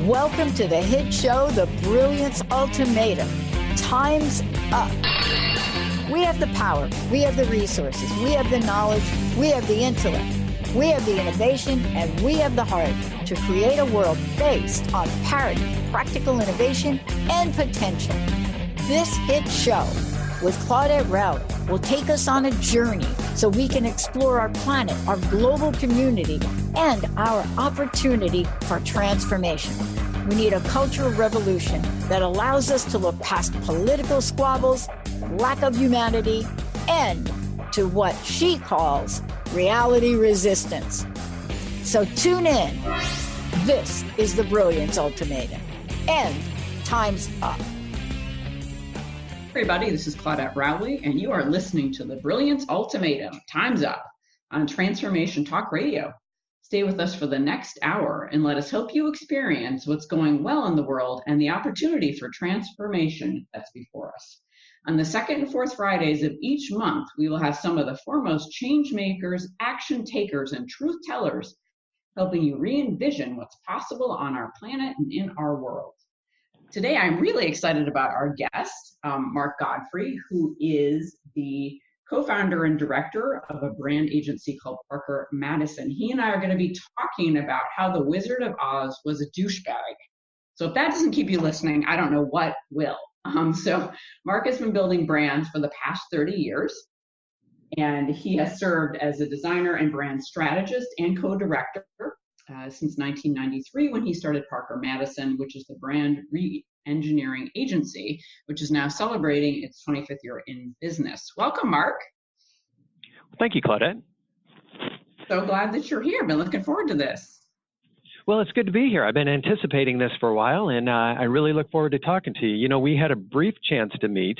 Welcome to the hit show, The Brilliance Ultimatum. Time's up. We have the power, we have the resources, we have the knowledge, we have the intellect, we have the innovation, and we have the heart to create a world based on parity, practical innovation, and potential. This hit show with Claudette Rowley will take us on a journey so we can explore our planet, our global community, and our opportunity for transformation. We need a cultural revolution that allows us to look past political squabbles, lack of humanity, and to what she calls reality resistance. So tune in. This is the Brilliance Ultimatum. And time's up. Everybody, this is Claudette Rowley, and you are listening to the Brilliance Ultimatum, Time's Up, on Transformation Talk Radio. Stay with us for the next hour and let us help you experience what's going well in the world and the opportunity for transformation that's before us. On the second and fourth Fridays of each month, we will have some of the foremost change makers, action takers, and truth tellers helping you re-envision what's possible on our planet and in our world. Today, I'm really excited about our guest, Mark Godfrey, who is the co-founder and director of a brand agency called Parker Madison. He and I are going to be talking about how the Wizard of Oz was a douchebag. So if that doesn't keep you listening, I don't know what will. So Mark has been building brands for the past 30 years, and he has served as a designer and brand strategist and co-director since 1993, when he started Parker Madison, which is the brand re-engineering agency, which is now celebrating its 25th year in business. Welcome, Mark. Thank you, Claudette. So glad that you're here. Been looking forward to this. Well, it's good to be here. I've been anticipating this for a while, and I really look forward to talking to you. You know, we had a brief chance to meet,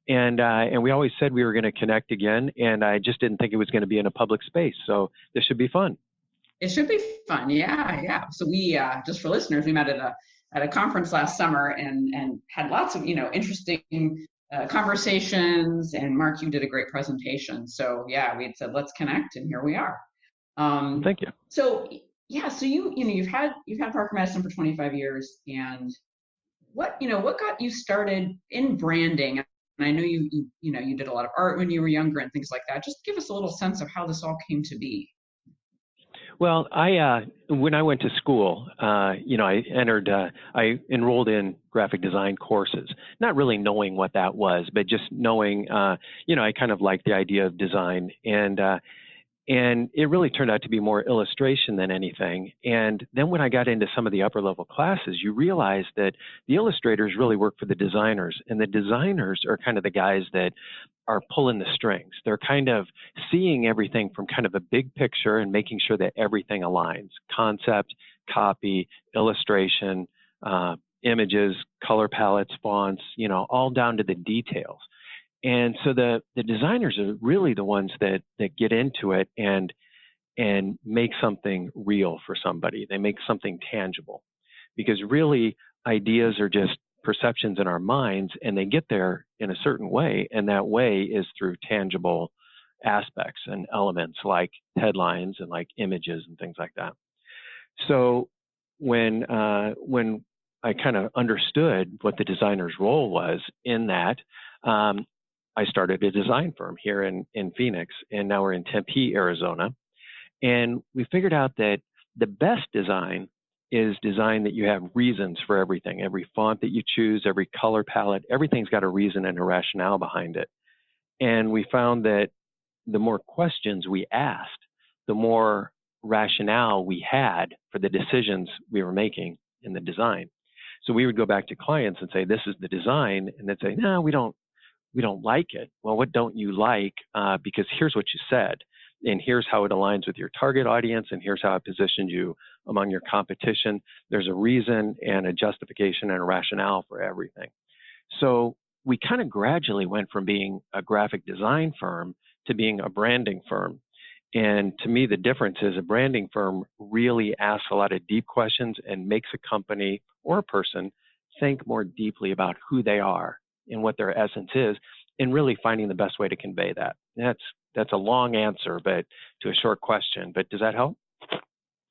and we always said we were going to connect again, and I just didn't think it was going to be in a public space. So this should be fun. It should be fun. Yeah. So we, just for listeners, we met at a conference last summer and had lots of, interesting conversations. And Mark, you did a great presentation. So yeah, we had said, let's connect, and here we are. Thank you. So you've had Parker Madison for 25 years, and what got you started in branding? And I know you did a lot of art when you were younger and things like that. Just give us a little sense of how this all came to be. Well, when I went to school, I enrolled in graphic design courses, not really knowing what that was, but just knowing, I kind of liked the idea of design, and it really turned out to be more illustration than anything. And then when I got into some of the upper level classes, you realize that the illustrators really work for the designers, and the designers are kind of the guys that are pulling the strings. They're kind of seeing everything from kind of a big picture and making sure that everything aligns: concept, copy, illustration, images, color palettes, fonts, all down to the details. And so the designers are really the ones that get into it and make something real for somebody. They make something tangible, because really ideas are just perceptions in our minds, and they get there in a certain way. And that way is through tangible aspects and elements like headlines and like images and things like that. So when I kind of understood what the designer's role was in that, I started a design firm here in Phoenix, and now we're in Tempe, Arizona. And we figured out that the best design is design that you have reasons for everything. Every font that you choose, every color palette, everything's got a reason and a rationale behind it. And we found that the more questions we asked, the more rationale we had for the decisions we were making in the design. So we would go back to clients and say, this is the design. And they'd say, no, we don't like it. Well, what don't you like? Because here's what you said, and here's how it aligns with your target audience, and here's how it positions you among your competition. There's a reason and a justification and a rationale for everything. So we kind of gradually went from being a graphic design firm to being a branding firm. And to me, the difference is a branding firm really asks a lot of deep questions and makes a company or a person think more deeply about who they are and what their essence is, and really finding the best way to convey that. That's a long answer, but to a short question. But does that help?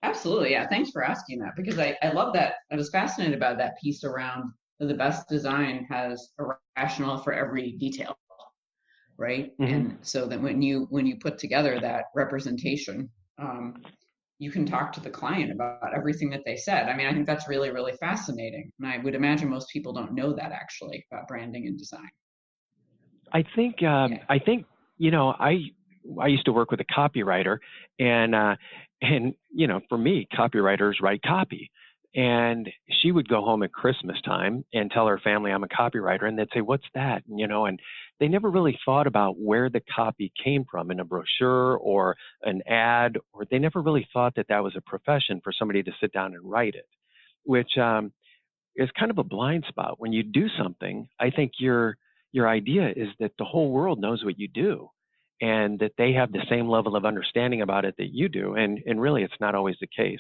Absolutely. Yeah. Thanks for asking that, because I love that. I was fascinated about that piece around the best design has a rationale for every detail, right? Hmm. And so that when you put together that representation, um, you can talk to the client about everything that they said. I mean, I think that's really, really fascinating. And I would imagine most people don't know that actually about branding and design. Yeah. I think, I used to work with a copywriter, and for me, copywriters write copy. And she would go home at Christmas time and tell her family, I'm a copywriter, and they'd say, "What's that?" And they never really thought about where the copy came from in a brochure or an ad, or they never really thought that that was a profession for somebody to sit down and write it, which is kind of a blind spot. When you do something, I think your idea is that the whole world knows what you do and that they have the same level of understanding about it that you do. And really, it's not always the case.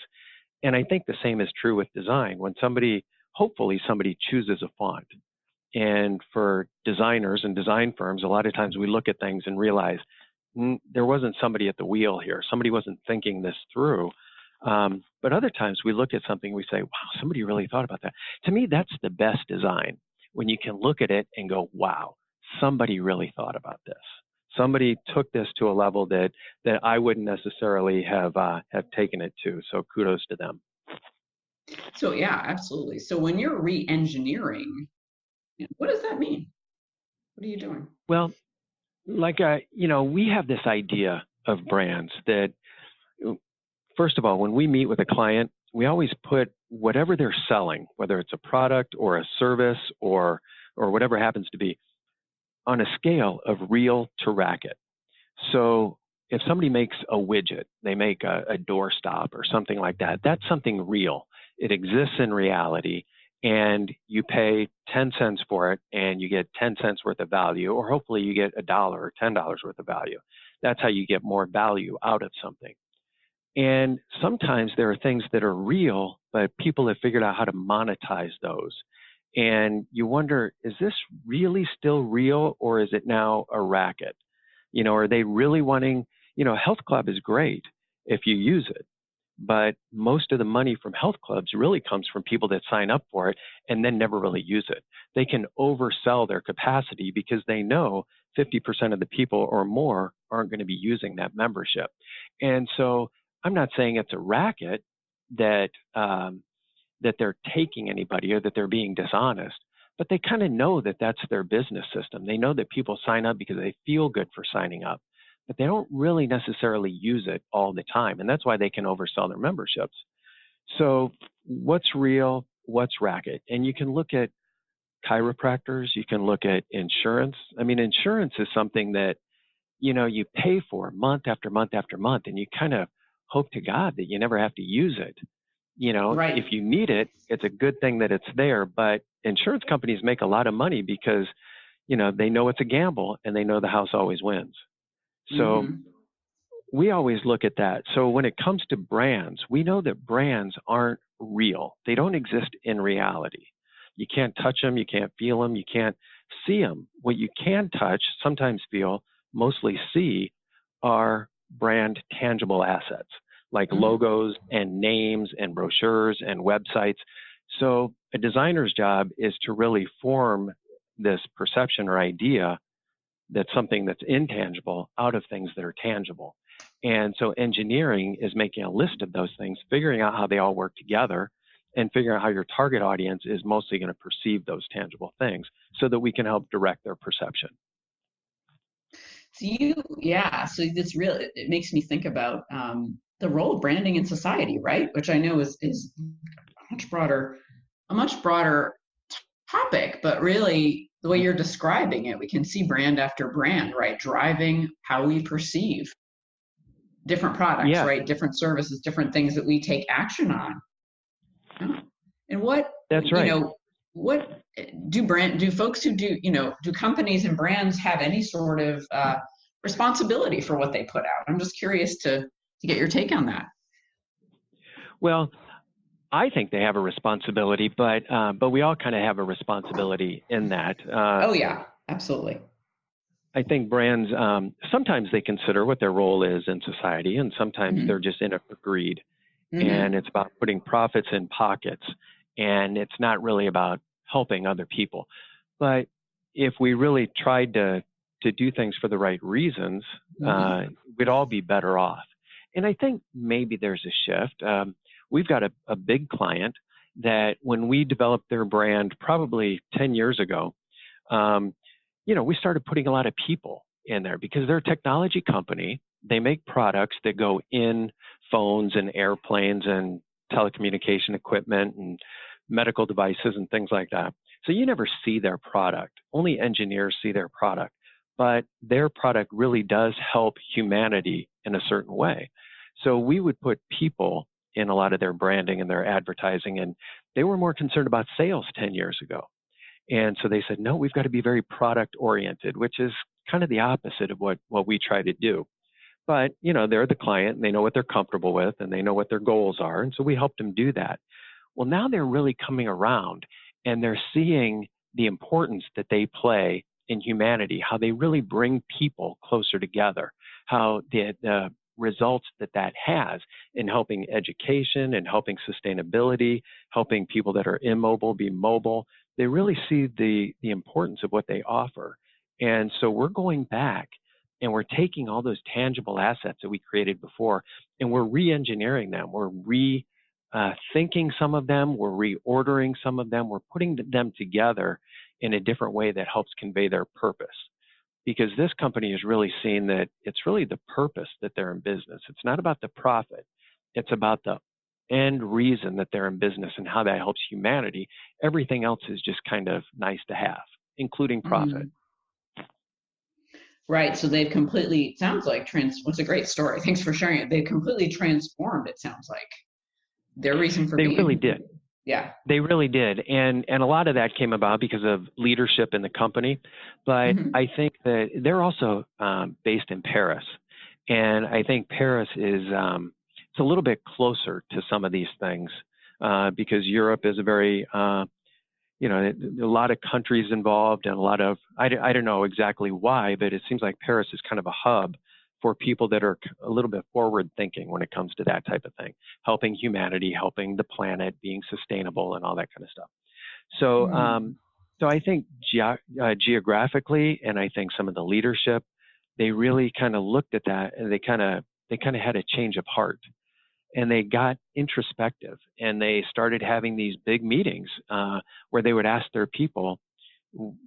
And I think the same is true with design. When hopefully somebody chooses a font. And for designers and design firms, a lot of times we look at things and realize there wasn't somebody at the wheel here. Somebody wasn't thinking this through. But other times we look at something, we say, wow, somebody really thought about that. To me, that's the best design, when you can look at it and go, wow, somebody really thought about this. Somebody took this to a level that I wouldn't necessarily have taken it to. So kudos to them. So yeah, absolutely. So when you're re-engineering, what does that mean? What are you doing? Well, we have this idea of brands that, first of all, when we meet with a client, we always put whatever they're selling, whether it's a product or a service or whatever happens to be, on a scale of real to racket. So if somebody makes a widget, they make a doorstop or something like that, that's something real. It exists in reality, and you pay 10 cents for it and you get 10 cents worth of value, or hopefully you get $1 or $10 worth of value. That's how you get more value out of something. And sometimes there are things that are real, but people have figured out how to monetize those. And you wonder, is this really still real, or is it now a racket? Are they really wanting, health club is great if you use it, but most of the money from health clubs really comes from people that sign up for it and then never really use it. They can oversell their capacity because they know 50% of the people or more aren't going to be using that membership. And so I'm not saying it's a racket that that they're taking anybody or that they're being dishonest, but they kind of know that that's their business system. They know that people sign up because they feel good for signing up, but they don't really necessarily use it all the time. And that's why they can oversell their memberships. So what's real, what's racket? And you can look at chiropractors, you can look at insurance. I mean, insurance is something that, you pay for month after month after month, and you kind of hope to God that you never have to use it. Right. If you need it, it's a good thing that it's there. But insurance companies make a lot of money because, they know it's a gamble and they know the house always wins. So Mm-hmm. we always look at that. So when it comes to brands, we know that brands aren't real. They don't exist in reality. You can't touch them. You can't feel them. You can't see them. What you can touch, sometimes feel, mostly see, are brand tangible assets like Mm-hmm. logos and names and brochures and websites. So a designer's job is to really form this perception or idea that's something that's intangible out of things that are tangible. And so engineering is making a list of those things, figuring out how they all work together, and figuring out how your target audience is mostly going to perceive those tangible things so that we can help direct their perception. So this really, it makes me think about the role of branding in society, right? Which I know is a much broader topic, but really the way you're describing it, we can see brand after brand, right? Driving how we perceive different products, Yeah, right? Different services, different things that we take action on. Yeah. And that's right. what do folks who do companies and brands have any sort of responsibility for what they put out? I'm just curious to get your take on that. Well, I think they have a responsibility, but we all kind of have a responsibility in that. Oh yeah, absolutely. I think brands, sometimes they consider what their role is in society, and sometimes Mm-hmm. they're just in it for greed. and it's about putting profits in pockets, and it's not really about helping other people. But if we really tried to do things for the right reasons, we'd all be better off. And I think maybe there's a shift. We've got a big client that when we developed their brand probably 10 years ago, we started putting a lot of people in there because they're a technology company. They make products that go in phones and airplanes and telecommunication equipment and medical devices and things like that. So you never see their product. Only engineers see their product. But their product really does help humanity in a certain way. So we would put people in a lot of their branding and their advertising, and they were more concerned about sales 10 years ago. And so they said, no, we've got to be very product oriented, which is kind of the opposite of what we try to do. But, they're the client and they know what they're comfortable with and they know what their goals are. And so we helped them do that. Well, now they're really coming around and they're seeing the importance that they play in humanity, how they really bring people closer together, how the results that has in helping education and helping sustainability, helping people that are immobile be mobile. They really see the importance of what they offer. And so we're going back and we're taking all those tangible assets that we created before and we're re-engineering them. We're thinking some of them, we're reordering some of them, we're putting them together in a different way that helps convey their purpose. Because this company is really seeing that it's really the purpose that they're in business. It's not about the profit. It's about the end reason that they're in business and how that helps humanity. Everything else is just kind of nice to have, including profit. Right. So they've completely, sounds like, it's a great story. Thanks for sharing it. They've completely transformed, it sounds like, their reason for being. They really did. Yeah. They really did. And a lot of that came about because of leadership in the company. But I think that they're also based in Paris. And I think Paris is, it's a little bit closer to some of these things because Europe is a very, a lot of countries involved and a lot of, I don't know exactly why, but it seems like Paris is kind of a hub for people that are a little bit forward thinking when it comes to that type of thing, helping humanity, helping the planet, being sustainable and all that kind of stuff. So, so I think geographically, and I think some of the leadership, they really kind of looked at that and they kind of had a change of heart and they got introspective and they started having these big meetings where they would ask their people,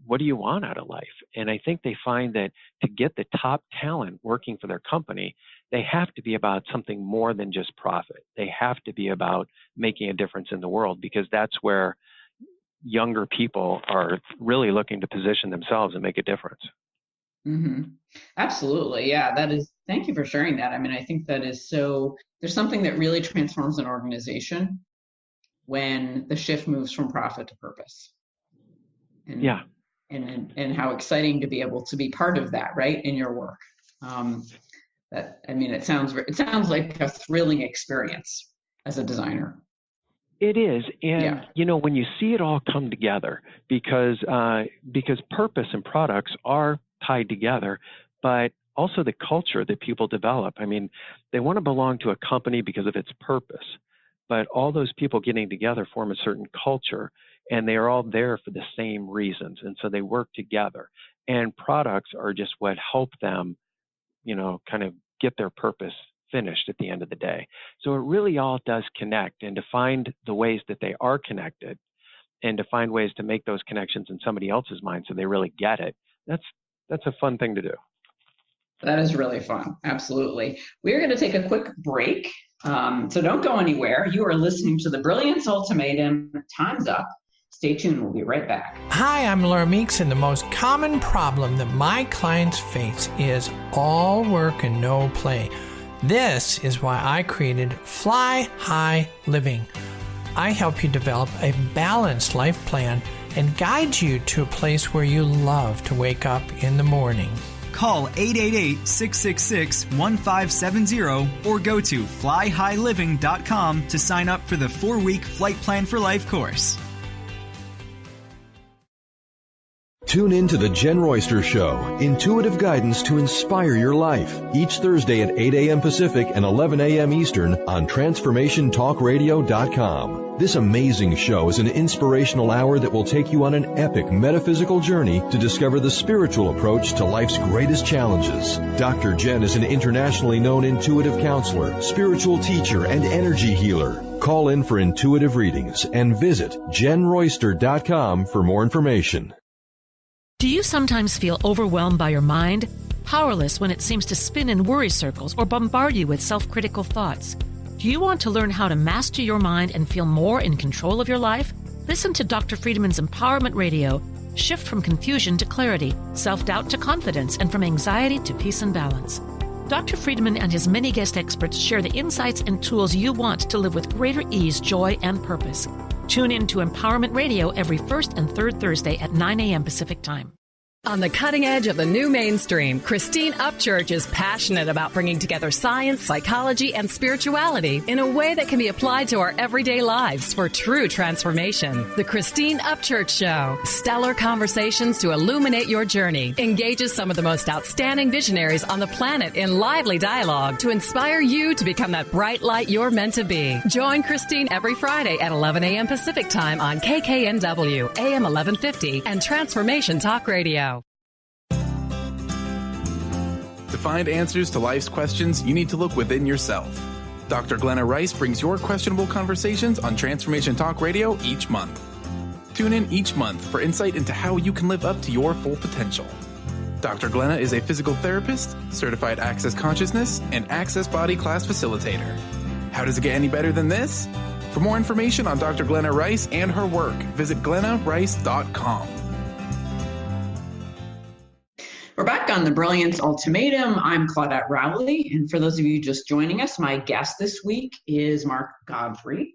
what do you want out of life? And I think they find that to get the top talent working for their company, they have to be about something more than just profit. They have to be about making a difference in the world because that's where younger people are really looking to position themselves and make a difference. Absolutely. Yeah, thank you for sharing that. I mean, I think that is there's something that really transforms an organization when the shift moves from profit to purpose. And how exciting to be able to be part of that, right, in your work. It sounds like a thrilling experience as a designer. It is, and when you see it all come together, because purpose and products are tied together, but also the culture that people develop. I mean, they want to belong to a company because of its purpose, but all those people getting together form a certain culture. And they are all there for the same reasons. And so they work together. And products are just what help them, kind of get their purpose finished at the end of the day. So it really all does connect. And to find the ways that they are connected and to find ways to make those connections in somebody else's mind so they really get it, that's a fun thing to do. That is really fun. Absolutely. We're going to take a quick break. So don't go anywhere. You are listening to the Brilliance Ultimatum. Time's up. Stay tuned. We'll be right back. Hi, I'm Laura Meeks, and the most common problem that my clients face is all work and no play. This is why I created Fly High Living. I help you develop a balanced life plan and guide you to a place where you love to wake up in the morning. Call 888-666-1570 or go to flyhighliving.com to sign up for the 4-week Flight Plan for Life course. Tune in to The Jen Royster Show, intuitive guidance to inspire your life, each Thursday at 8 a.m. Pacific and 11 a.m. Eastern on TransformationTalkRadio.com. This amazing show is an inspirational hour that will take you on an epic metaphysical journey to discover the spiritual approach to life's greatest challenges. Dr. Jen is an internationally known intuitive counselor, spiritual teacher, and energy healer. Call in for intuitive readings and visit JenRoyster.com for more information. Do you sometimes feel overwhelmed by your mind? Powerless when it seems to spin in worry circles or bombard you with self-critical thoughts? Do you want to learn how to master your mind and feel more in control of your life? Listen to Dr. Friedman's Empowerment Radio. Shift from confusion to clarity, self-doubt to confidence, and from anxiety to peace and balance. Dr. Friedman and his many guest experts share the insights and tools you want to live with greater ease, joy, and purpose. Tune in to Empowerment Radio every first and third Thursday at 9 a.m. Pacific Time. On the cutting edge of the new mainstream, Christine Upchurch is passionate about bringing together science, psychology, and spirituality in a way that can be applied to our everyday lives for true transformation. The Christine Upchurch Show, stellar conversations to illuminate your journey, engages some of the most outstanding visionaries on the planet in lively dialogue to inspire you to become that bright light you're meant to be. Join Christine every Friday at 11 a.m. Pacific Time on KKNW, AM 1150, and Transformation Talk Radio. To find answers to life's questions, you need to look within yourself. Dr. Glenna Rice brings your questionable conversations on Transformation Talk Radio each month. Tune in each month for insight into how you can live up to your full potential. Dr. Glenna is a physical therapist, certified Access Consciousness, and Access Body Class facilitator. How does it get any better than this? For more information on Dr. Glenna Rice and her work, visit glennarice.com. We're back on the Brilliance Ultimatum. I'm Claudette Rowley, and for those of you just joining us, my guest this week is Mark Godfrey,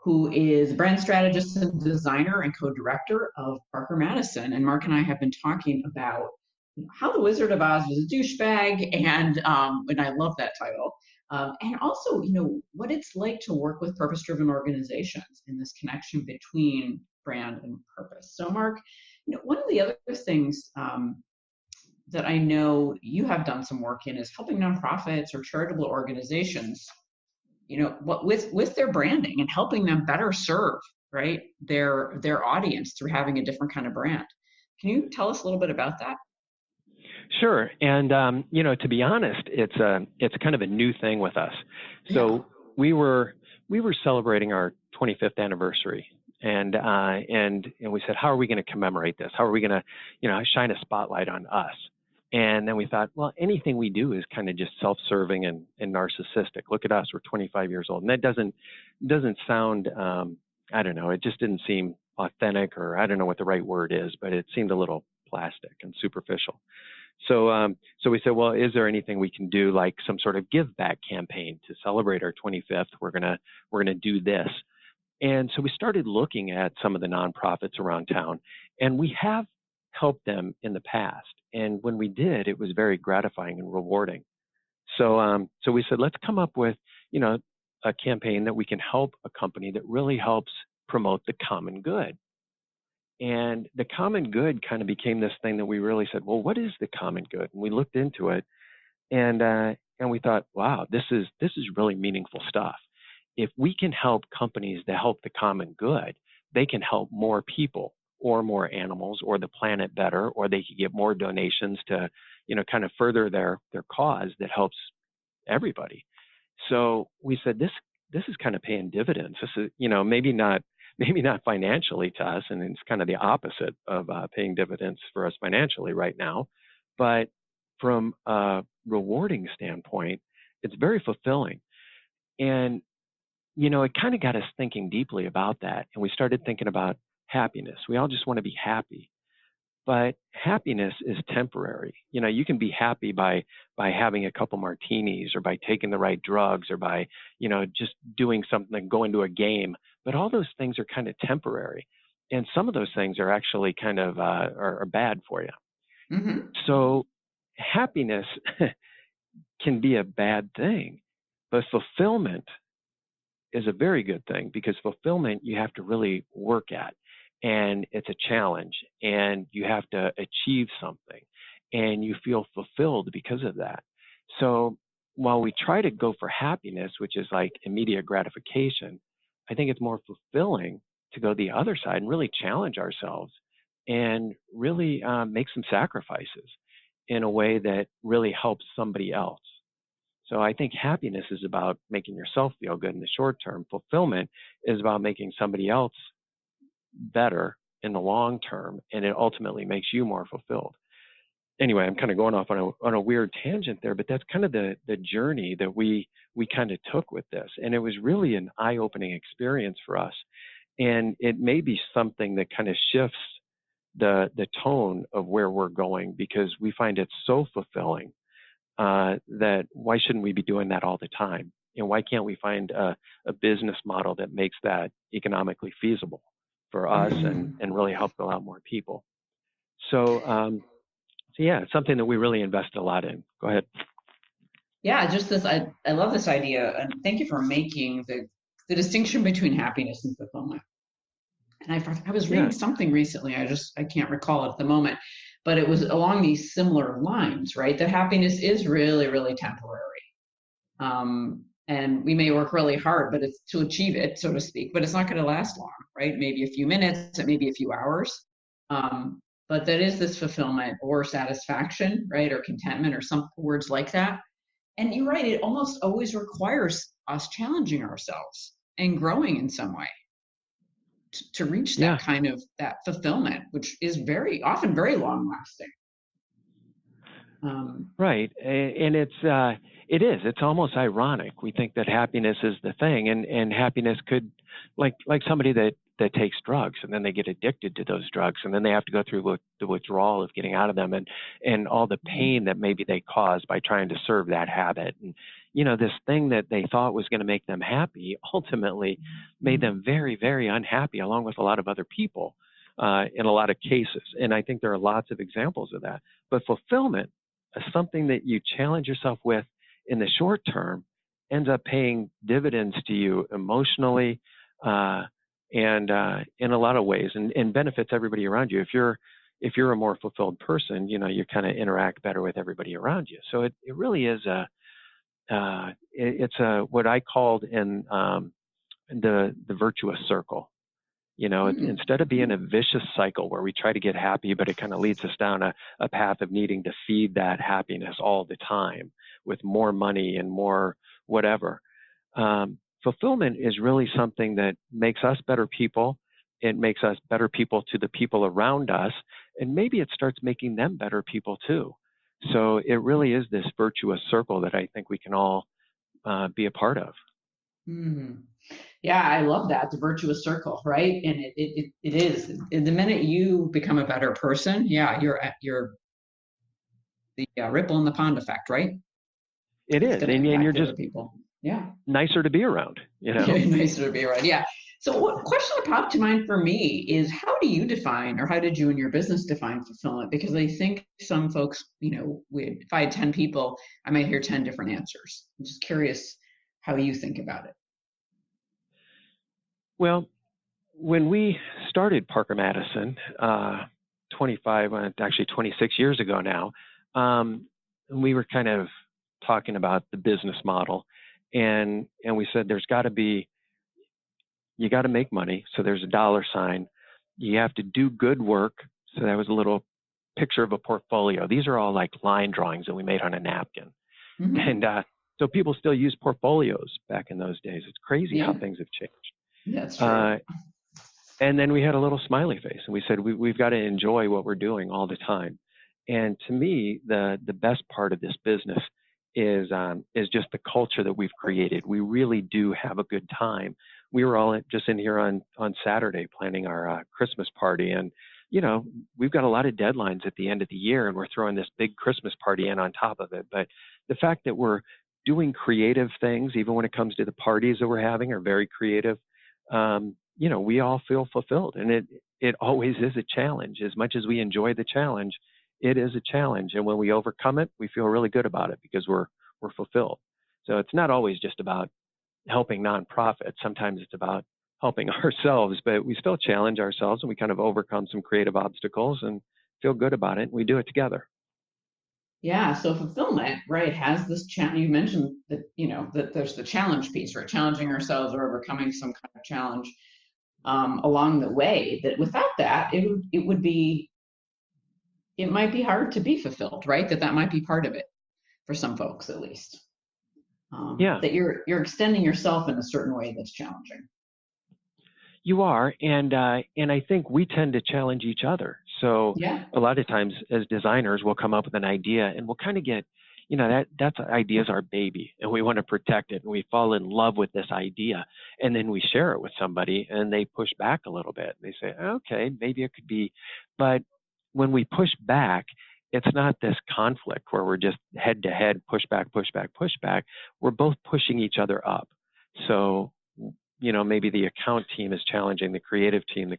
who is brand strategist and designer and co-director of Parker Madison. And Mark and I have been talking about how the Wizard of Oz was a douchebag, and I love that title. And also, what it's like to work with purpose-driven organizations and this connection between brand and purpose. So, Mark, one of the other things that I know you have done some work in is helping nonprofits or charitable organizations, with their branding and helping them better serve, right, their audience through having a different kind of brand. Can you tell us a little bit about that? Sure. And, to be honest, it's kind of a new thing with us. So we were celebrating our 25th anniversary. And we said, how are we going to commemorate this? How are we going to, shine a spotlight on us? And then we thought, well, anything we do is kind of just self-serving and narcissistic. Look at us, we're 25 years old. And that doesn't sound, I don't know, it just didn't seem authentic, or I don't know what the right word is, but it seemed a little plastic and superficial. So we said, well, is there anything we can do, like some sort of give back campaign to celebrate our 25th? We're gonna do this. And so we started looking at some of the nonprofits around town, and we have helped them in the past. And when we did, it was very gratifying and rewarding. So we said, let's come up with, a campaign that we can help a company that really helps promote the common good. And the common good kind of became this thing that we really said, well, what is the common good? And we looked into it, and we thought, wow, this is really meaningful stuff. If we can help companies that help the common good, they can help more people or more animals or the planet better, or they could get more donations to, kind of further their cause that helps everybody. So we said, this is kind of paying dividends. This is, maybe not financially to us, and it's kind of the opposite of paying dividends for us financially right now. But from a rewarding standpoint, it's very fulfilling. And, it kind of got us thinking deeply about that. And we started thinking about happiness. We all just want to be happy. But happiness is temporary. You can be happy by having a couple martinis, or by taking the right drugs, or by, just doing something, like going to a game. But all those things are kind of temporary. And some of those things are actually kind of are bad for you. Mm-hmm. So happiness can be a bad thing, but fulfillment is a very good thing, because fulfillment you have to really work at. and it's a challenge, and you have to achieve something, and you feel fulfilled because of that. So while we try to go for happiness, which is like immediate gratification, I think it's more fulfilling to go the other side and really challenge ourselves and really make some sacrifices in a way that really helps somebody else. So I think happiness is about making yourself feel good in the short term. Fulfillment is about making somebody else better in the long term, and it ultimately makes you more fulfilled. Anyway, I'm kind of going off on a weird tangent there, but that's kind of the journey that we kind of took with this. And it was really an eye-opening experience for us. And it may be something that kind of shifts the tone of where we're going, because we find it so fulfilling that why shouldn't we be doing that all the time? And why can't we find a business model that makes that economically feasible for us and really help a lot more people? So yeah, it's something that we really invest a lot in. Go ahead. Yeah, just this, I love this idea, and thank you for making the distinction between happiness and fulfillment. And I was reading something recently, I can't recall it at the moment, but it was along these similar lines, right? That happiness is really, really temporary. And we may work really hard, but it's to achieve it, so to speak, but it's not going to last long, right? Maybe a few minutes, maybe a few hours. But that is this fulfillment or satisfaction, right? Or contentment, or some words like that. And you're right, it almost always requires us challenging ourselves and growing in some way to reach that kind of that fulfillment, which is very often very long lasting. Right. And it's almost ironic. We think that happiness is the thing, and happiness could, like somebody that takes drugs, and then they get addicted to those drugs, and then they have to go through the withdrawal of getting out of them, and all the pain that maybe they caused by trying to serve that habit. And, this thing that they thought was going to make them happy ultimately made them very, very unhappy, along with a lot of other people in a lot of cases. And I think there are lots of examples of that. But fulfillment is something that you challenge yourself with in the short term, ends up paying dividends to you emotionally, and in a lot of ways, and benefits everybody around you. If you're a more fulfilled person, you kind of interact better with everybody around you. So it really is it's what I called in the virtuous circle. Instead of being a vicious cycle where we try to get happy, but it kind of leads us down a path of needing to feed that happiness all the time with more money and more whatever. Fulfillment is really something that makes us better people. It makes us better people to the people around us, and maybe it starts making them better people too. So it really is this virtuous circle that I think we can all be a part of. Mm-hmm. Yeah, I love that, the virtuous circle, right? And it is. And the minute you become a better person, you're the ripple in the pond effect, right? It is, and you're just people. Nicer to be around, Nicer to be around, yeah. So what question that popped to mind for me is, how do you define, or how did you and your business define fulfillment? Because I think some folks, if I had 10 people, I might hear 10 different answers. I'm just curious how you think about it. Well, when we started Parker Madison, 26 years ago now, we were kind of talking about the business model, and we said you got to make money. So there's a dollar sign. You have to do good work. So that was a little picture of a portfolio. These are all like line drawings that we made on a napkin. Mm-hmm. And so people still use portfolios back in those days. It's crazy how things have changed. That's true. And then we had a little smiley face, and we said, we've got to enjoy what we're doing all the time. And to me, the best part of this business is just the culture that we've created. We really do have a good time. We were all just in here on Saturday planning our Christmas party, and we've got a lot of deadlines at the end of the year, and we're throwing this big Christmas party in on top of it. But the fact that we're doing creative things, even when it comes to the parties that we're having, are very creative. We all feel fulfilled, and it always is a challenge. As much as we enjoy the challenge, it is a challenge. And when we overcome it, we feel really good about it because we're fulfilled. So it's not always just about helping nonprofits. Sometimes it's about helping ourselves, but we still challenge ourselves and we kind of overcome some creative obstacles and feel good about it. And we do it together. Yeah. So fulfillment, right, has this challenge. You mentioned that, that there's the challenge piece, right? Challenging ourselves or overcoming some kind of challenge along the way, that without that, it might be hard to be fulfilled, right? That might be part of it for some folks, at least. That you're extending yourself in a certain way that's challenging. You are, and I think we tend to challenge each other. So a lot of times as designers, we'll come up with an idea and we'll kind of get, that idea is our baby and we want to protect it. And we fall in love with this idea and then we share it with somebody and they push back a little bit. They say, okay, maybe it could be, but when we push back, it's not this conflict where we're just head to head, push back, push back, push back. We're both pushing each other up. So, maybe the account team is challenging the creative team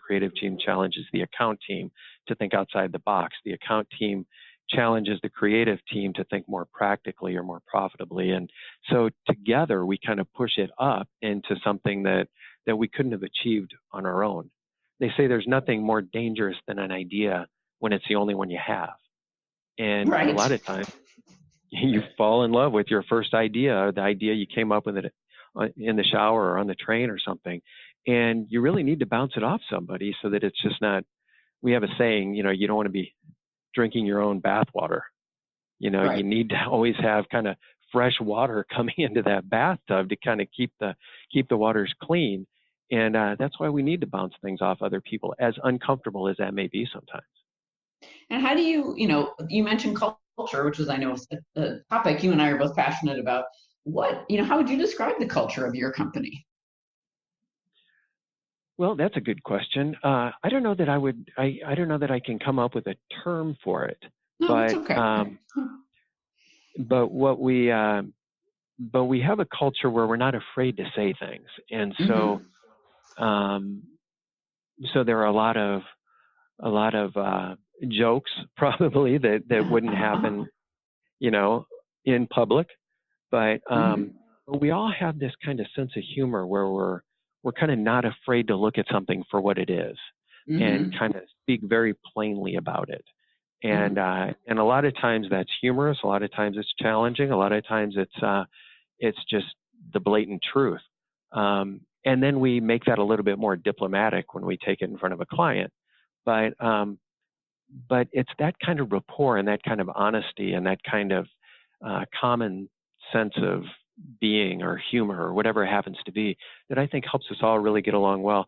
challenges the account team to think outside the box. The account team challenges the creative team to think more practically or more profitably. And so together we kind of push it up into something that we couldn't have achieved on our own. They say there's nothing more dangerous than an idea when it's the only one you have. And a lot of times you fall in love with your first idea, or the idea you came up with it in the shower or on the train or something. And you really need to bounce it off somebody so that it's just not, we have a saying, you don't want to be drinking your own bathwater. You need to always have kind of fresh water coming into that bathtub to kind of keep the waters clean. And that's why we need to bounce things off other people, as uncomfortable as that may be sometimes. And how do you mentioned culture, which is, I know, a topic you and I are both passionate about. How would you describe the culture of your company? Well, that's a good question. I don't know that I don't know that I can come up with a term for it. No, but it's okay. But we have a culture where we're not afraid to say things, and so so there are a lot of jokes probably that wouldn't happen, in public. But we all have this kind of sense of humor where we're kind of not afraid to look at something for what it is and kind of speak very plainly about it. And a lot of times that's humorous. A lot of times it's challenging. A lot of times it's just the blatant truth. And then we make that a little bit more diplomatic when we take it in front of a client. But it's that kind of rapport and that kind of honesty and that kind of common sense of being or humor or whatever it happens to be that I think helps us all really get along well.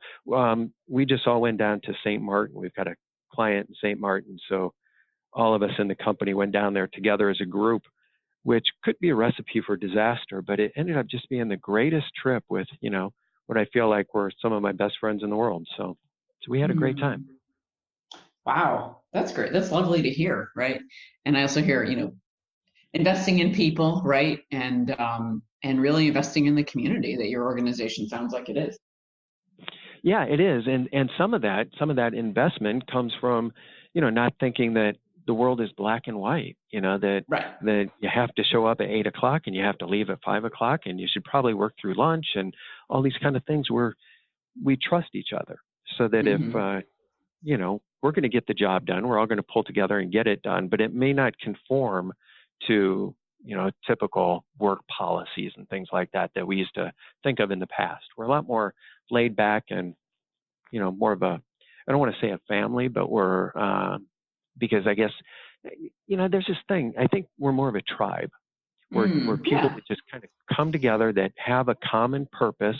We just all went down to St. Martin. We've got a client in St. Martin, so all of us in the company went down there together as a group, which could be a recipe for disaster, but it ended up just being the greatest trip with, what I feel like were some of my best friends in the world. So we had a great time. Wow, that's great. That's lovely to hear, right? And I also hear, investing in people, right? And really investing in the community that your organization sounds like it is. Yeah, it is. And some of that investment comes from, not thinking that the world is black and white, that you have to show up at 8 o'clock and you have to leave at 5 o'clock and you should probably work through lunch and all these kind of things where we trust each other so that if, we're going to get the job done, we're all going to pull together and get it done, but it may not conform to, typical work policies and things like that we used to think of in the past. We're a lot more laid back and, more of a, I don't want to say a family, but we're, because I guess, there's this thing, I think we're more of a tribe. We're people that just kind of come together that have a common purpose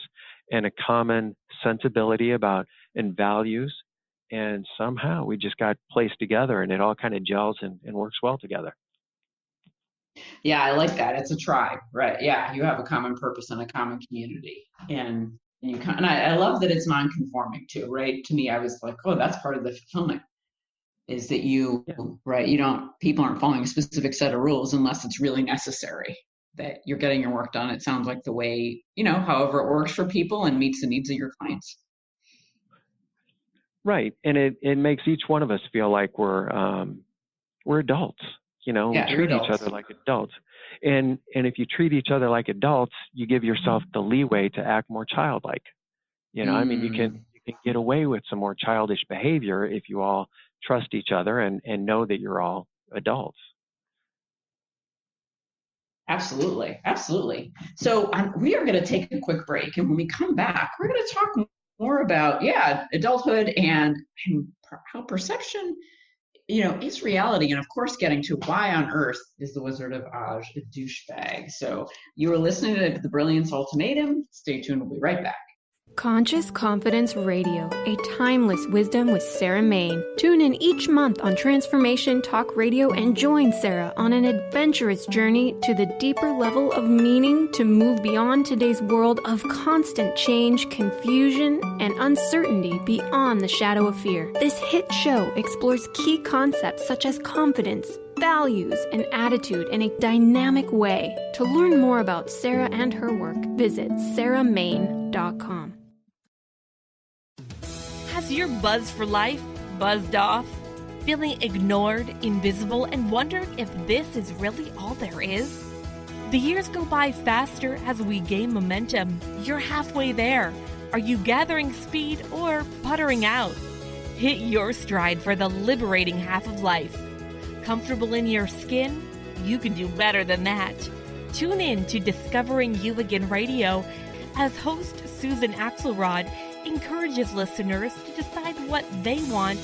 and a common sensibility about and values. And somehow we just got placed together and it all kind of gels and works well together. Yeah, I like that. It's a tribe, right? Yeah, you have a common purpose and a common community, and I love that it's non-conforming too, right? To me, I was like, oh, that's part of the fulfillment, is that people aren't following a specific set of rules unless it's really necessary. That you're getting your work done. It sounds like the way, however it works for people and meets the needs of your clients. Right, and it makes each one of us feel like we're adults. We treat each other like adults. And if you treat each other like adults, you give yourself the leeway to act more childlike. I mean, you can get away with some more childish behavior if you all trust each other and know that you're all adults. Absolutely. Absolutely. So we are going to take a quick break. And when we come back, we're going to talk more about, adulthood and how perception, is reality. And of course, getting to why on earth is the Wizard of Oz a douchebag. So you are listening to The Brilliance Ultimatum. Stay tuned. We'll be right back. Conscious Confidence Radio, a timeless wisdom with Sarah Main. Tune in each month on Transformation Talk Radio and join Sarah on an adventurous journey to the deeper level of meaning to move beyond today's world of constant change, confusion, and uncertainty beyond the shadow of fear. This hit show explores key concepts such as confidence, values, and attitude in a dynamic way. To learn more about Sarah and her work, visit sarahmain.com. Has your buzz for life buzzed off? Feeling ignored, invisible, and wondering if this is really all there is? The years go by faster as we gain momentum. You're halfway there. Are you gathering speed or puttering out? Hit your stride for the liberating half of life. Comfortable in your skin? You can do better than that. Tune in to Discovering You Again Radio as host Susan Axelrod encourages listeners to decide what they want,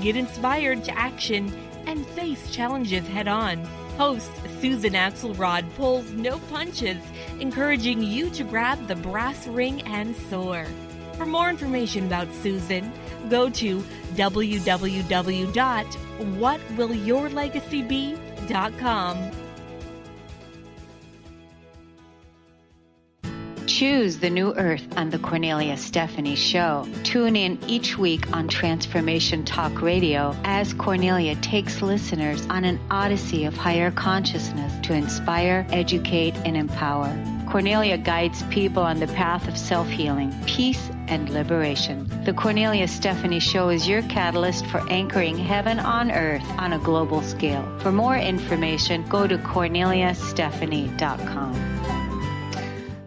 get inspired to action, and face challenges head-on. Host Susan Axelrod pulls no punches, encouraging you to grab the brass ring and soar. For more information about Susan, go to www.whatwillyourlegacybe.com. Choose the new earth on the Cornelia Stephanie Show. Tune in each week on Transformation Talk Radio as Cornelia takes listeners on an odyssey of higher consciousness to inspire, educate, and empower. Cornelia guides people on the path of self-healing, peace, and liberation. The Cornelia Stephanie Show is your catalyst for anchoring heaven on earth on a global scale. For more information, go to corneliastephanie.com.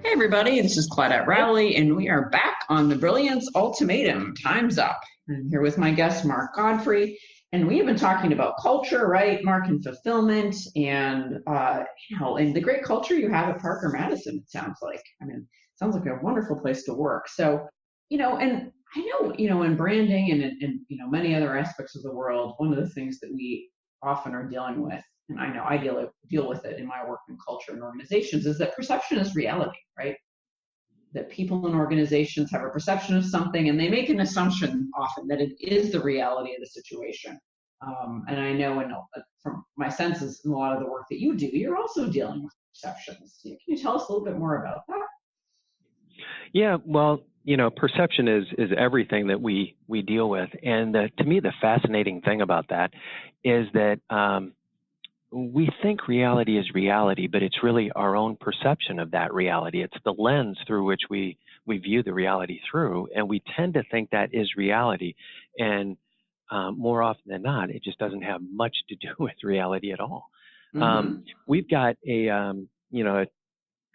Hey everybody, this is Claudette Rowley, and we are back on The Brilliance Ultimatum. Time's up. I'm here with my guest, Mark Godfrey, and we have been talking about culture, right, Mark, and fulfillment, and and the great culture you have at Parker Madison. It sounds like. I mean, it sounds like a wonderful place to work. So, and I know, in branding and many other aspects of the world, one of the things that we often are dealing with, and I know I deal with it in my work in culture and organizations, is that perception is reality, right? That people in organizations have a perception of something and they make an assumption often that it is the reality of the situation. And I know from my senses in a lot of the work that you do, you're also dealing with perceptions. Can you tell us a little bit more about that? Yeah, well, perception is everything that we deal with. And to me, the fascinating thing about that is that we think reality is reality, but it's really our own perception of that reality. It's the lens through which we view the reality through, and we tend to think that is reality. And more often than not, it just doesn't have much to do with reality at all. Mm-hmm. We've got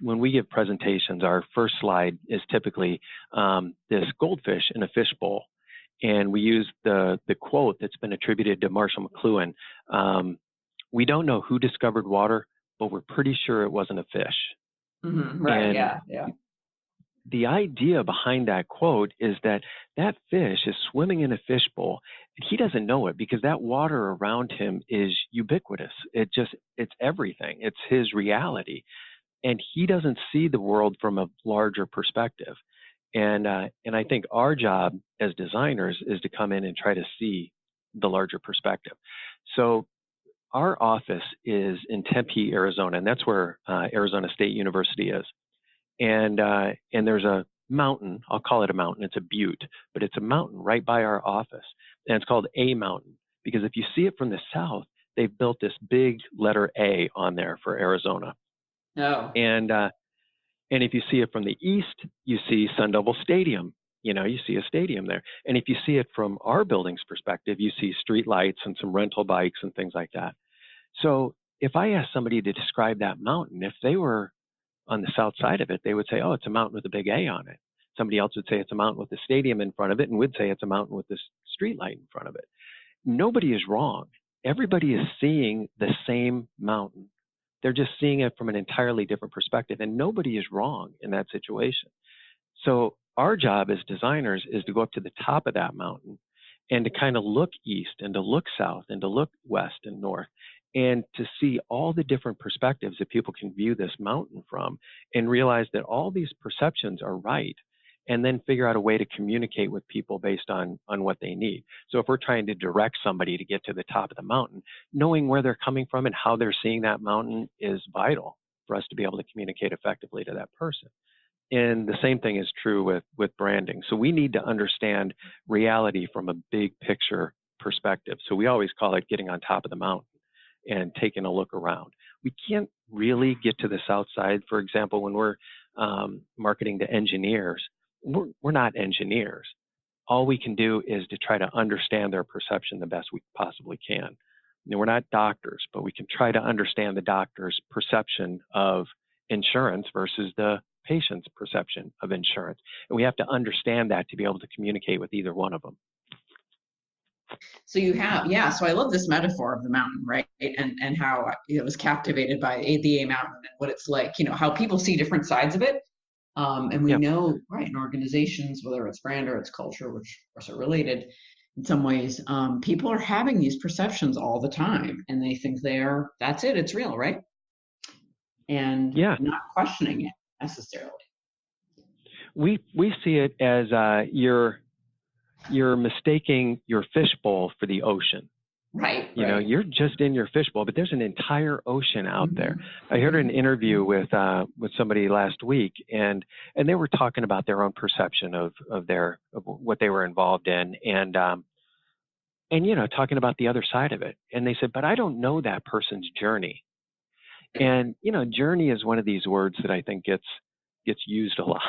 when we give presentations, our first slide is typically this goldfish in a fishbowl. And we use the quote that's been attributed to Marshall McLuhan. We don't know who discovered water, but we're pretty sure it wasn't a fish. Mm-hmm. Right, and yeah. The idea behind that quote is that fish is swimming in a fishbowl, and he doesn't know it because that water around him is ubiquitous. It's everything. It's his reality. And he doesn't see the world from a larger perspective. And I think our job as designers is to come in and try to see the larger perspective. So our office is in Tempe, Arizona, and that's where Arizona State University is. And there's a mountain. I'll call it a mountain. It's a butte, but it's a mountain right by our office, and it's called A Mountain because if you see it from the south, they've built this big letter A on there for Arizona. Oh. And if you see it from the east, you see Sun Devil Stadium. You see a stadium there. And if you see it from our building's perspective, you see street lights and some rental bikes and things like that. So if I asked somebody to describe that mountain, if they were on the south side of it, they would say, oh, it's a mountain with a big A on it. Somebody else would say it's a mountain with a stadium in front of it, and would say it's a mountain with this street light in front of it. Nobody is wrong. Everybody is seeing the same mountain. They're just seeing it from an entirely different perspective, and nobody is wrong in that situation. So our job as designers is to go up to the top of that mountain and to kind of look east and to look south and to look west and north and to see all the different perspectives that people can view this mountain from and realize that all these perceptions are right, and then figure out a way to communicate with people based on what they need. So if we're trying to direct somebody to get to the top of the mountain, knowing where they're coming from and how they're seeing that mountain is vital for us to be able to communicate effectively to that person. And the same thing is true with branding. So we need to understand reality from a big picture perspective. So we always call it getting on top of the mountain and taking a look around. We can't really get to the south side. For example, when we're marketing to engineers, we're not engineers. All we can do is to try to understand their perception the best we possibly can. We're not doctors, but we can try to understand the doctor's perception of insurance versus the patient's perception of insurance. And we have to understand that to be able to communicate with either one of them. So you have, so I love this metaphor of the mountain, right? And how I was captivated by the A Mountain and what it's like, how people see different sides of it. And we know, right, in organizations, whether it's brand or it's culture, which of course are related in some ways, people are having these perceptions all the time, and they think that's it, it's real, right? And not questioning it necessarily. We see it as you're mistaking your fishbowl for the ocean. Right. You're just in your fishbowl, but there's an entire ocean out there. I heard an interview with somebody last week, and they were talking about their own perception of what they were involved in, and talking about the other side of it. And they said, but I don't know that person's journey. And journey is one of these words that I think gets used a lot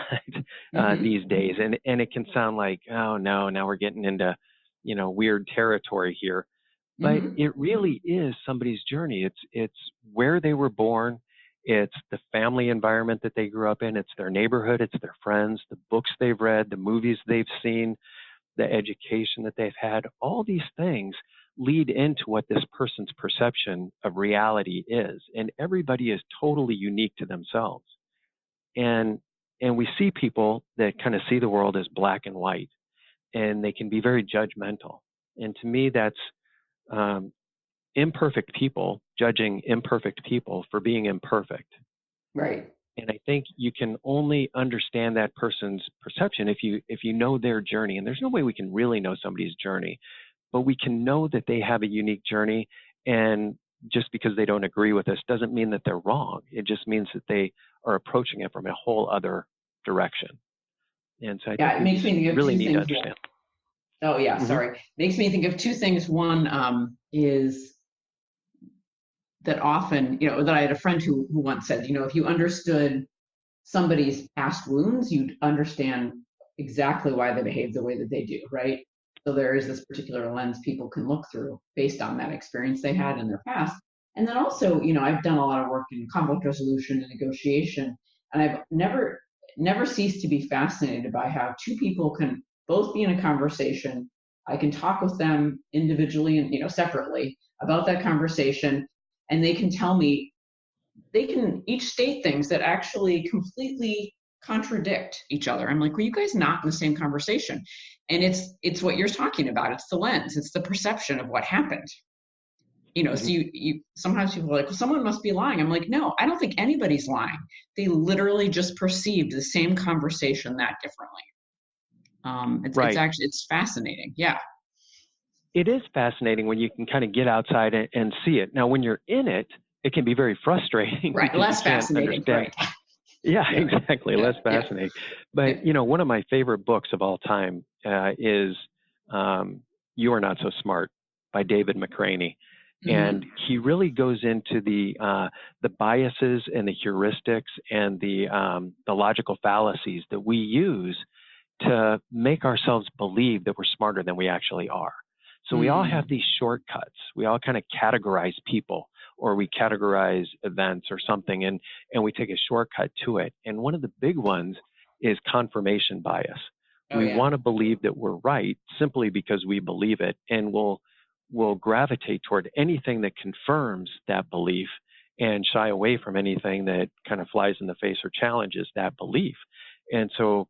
these days, and it can sound like, oh no, now we're getting into weird territory here. But it really is somebody's journey. It's where they were born. It's the family environment that they grew up in. It's their neighborhood. It's their friends, the books they've read, the movies they've seen, the education that they've had. All these things lead into what this person's perception of reality is. And everybody is totally unique to themselves. And we see people that kind of see the world as black and white, and they can be very judgmental. And to me, that's imperfect people judging imperfect people for being imperfect. Right. And I think you can only understand that person's perception if you know their journey. And there's no way we can really know somebody's journey, but we can know that they have a unique journey. And just because they don't agree with us doesn't mean that they're wrong. It just means that they are approaching it from a whole other direction. And so I think it makes me think of really two need things. to understand. Oh yeah, sorry. Makes me think of two things. One is that often, that I had a friend who once said, if you understood somebody's past wounds, you'd understand exactly why they behave the way that they do, right? So there is this particular lens people can look through based on that experience they had in their past. And then also, I've done a lot of work in conflict resolution and negotiation, and I've never ceased to be fascinated by how two people can both be in a conversation. I can talk with them individually and separately about that conversation, and they can tell me, they can each state things that actually completely contradict each other. I'm like, were you guys not in the same conversation? And it's what you're talking about. It's the lens. It's the perception of what happened. So you sometimes people are like, well, someone must be lying. I'm like, no, I don't think anybody's lying. They literally just perceived the same conversation that differently. It's fascinating. Yeah. It is fascinating when you can kind of get outside and see it. Now, when you're in it, it can be very frustrating. Right. Less fascinating. Right. Yeah, exactly. Less fascinating. But, one of my favorite books of all time is You Are Not So Smart by David McCraney. And he really goes into the biases and the heuristics and the logical fallacies that we use to make ourselves believe that we're smarter than we actually are. So we all have these shortcuts. We all kind of categorize people, or we categorize events or something, and we take a shortcut to it. And one of the big ones is confirmation bias. Oh, We yeah. want to believe that we're right simply because we believe it, and we'll gravitate toward anything that confirms that belief and shy away from anything that kind of flies in the face or challenges that belief. And so,